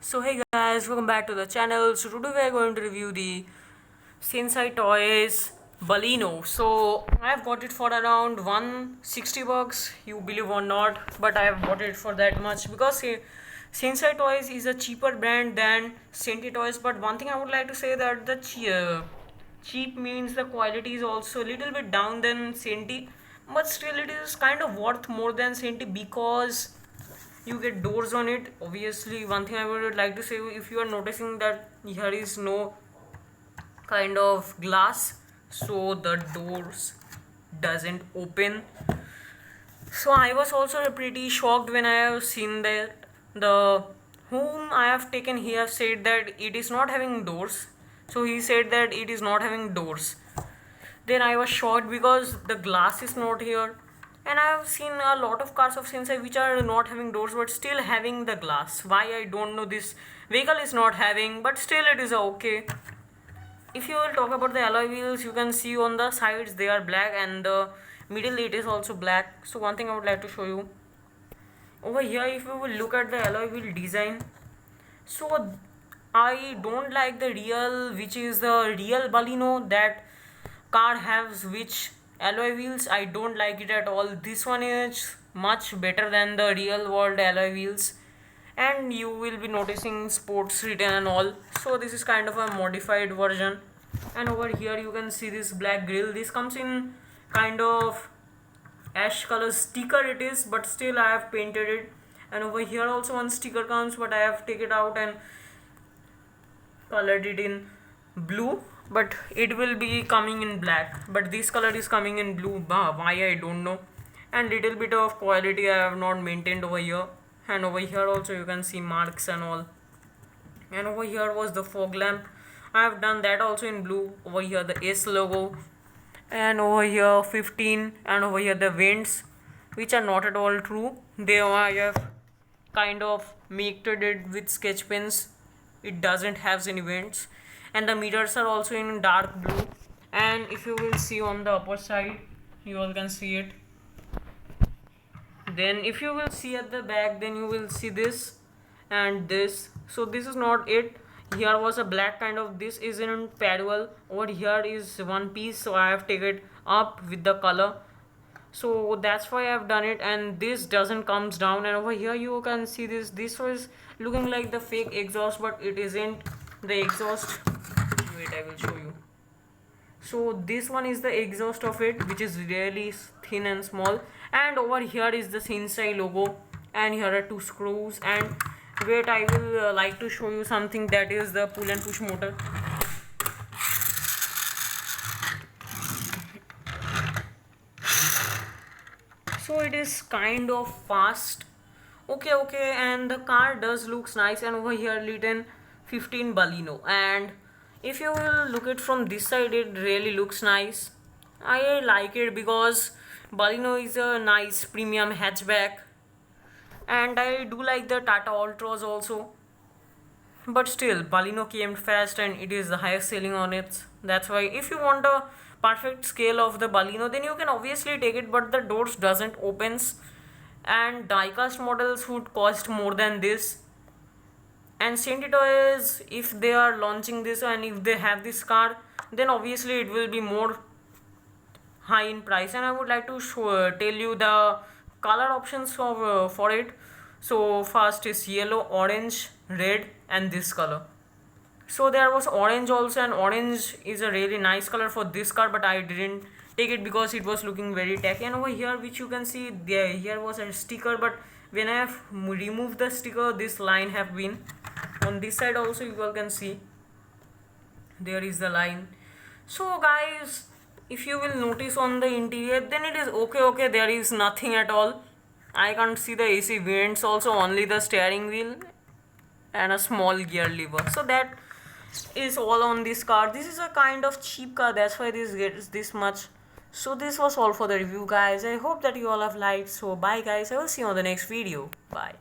So hey guys, welcome back to the channel. So today we are going to review the Sensei Toys Baleno. So I've got it for around 160 bucks, you believe or not, but I have bought it for that much because Sensei Toys is a cheaper brand than Senti Toys. But one thing I would like to say that the cheap means the quality is also a little bit down than Senti, but still it is kind of worth more than Senti because you get doors on it. Obviously, one thing I would like to say, if you are noticing that here is no kind of glass, so the doors doesn't open. So I was also pretty shocked when I have seen that the whom I have taken, he have said that it is not having doors. So he said that it is not having doors. Then I was shocked because the glass is not here, and I have seen a lot of cars of Sensei which are not having doors but still having the glass. Why, I don't know. This vehicle is not having, but still it is okay. If you will talk about the alloy wheels, you can see on the sides they are black and the middle it is also black. So one thing I would like to show you over here, if you will look at the alloy wheel design, so I don't like the real, which is the real Baleno, that car has which alloy wheels. I don't like it at all. This one is much better than the real world alloy wheels, and you will be noticing sports written and all. So this is kind of a modified version. And over here you can see this black grill. This comes in kind of ash color sticker it is, but still I have painted it. And over here also one sticker comes, but I have taken it out and colored it in blue, but it will be coming in black, but this color is coming in blue. Why, I don't know. And little bit of quality I have not maintained over here. And over here also you can see marks and all. And over here was the fog lamp. I have done that also in blue. Over here the S logo, and over here 15, and over here the vents, which are not at all true. They I have kind of made it with sketch pens. It doesn't have any vents. And the mirrors are also in dark blue. And if you will see on the upper side, you all can see it. Then if you will see at the back, then you will see this and this. So this is not it. Here was a black kind of, this is in paddle. Over here is one piece, so I have taken it up with the color. So that's why I've done it. And this doesn't comes down. And over here you can see this was looking like the fake exhaust, but it isn't the exhaust. Wait, I will show you. So this one is the exhaust of it, which is really thin and small. And over here is the Sensei logo, and here are two screws. And wait, I will like to show you something, that is the pull and push motor. So it is kind of fast. Okay, and the car does looks nice. And over here written 15 Baleno, and if you will look it from this side, it really looks nice. I like it because Baleno is a nice premium hatchback, and I do like the Tata Ultras also. But still, Baleno came fast and it is the highest selling on it. That's why if you want a perfect scale of the Baleno, then you can obviously take it, but the doors doesn't opens, and diecast models would cost more than this. And Senti Toys, if they are launching this and if they have this car, then obviously it will be more high in price. And I would like to tell you the color options for it. So first is yellow, orange, red, and this color. So there was orange also, and orange is a really nice color for this car, but I didn't take it because it was looking very tacky. And over here, which you can see there, here was a sticker, but when I have removed the sticker, this line have been on this side also. You all can see there is the line. So guys, if you will notice on the interior, then it is okay, there is nothing at all. I can't see the AC vents also, only the steering wheel and a small gear lever. So that is all on this car. This is a kind of cheap car, that's why this gets this much. So this was all for the review guys. I hope that you all have liked. So bye guys, I will see you on the next video. Bye.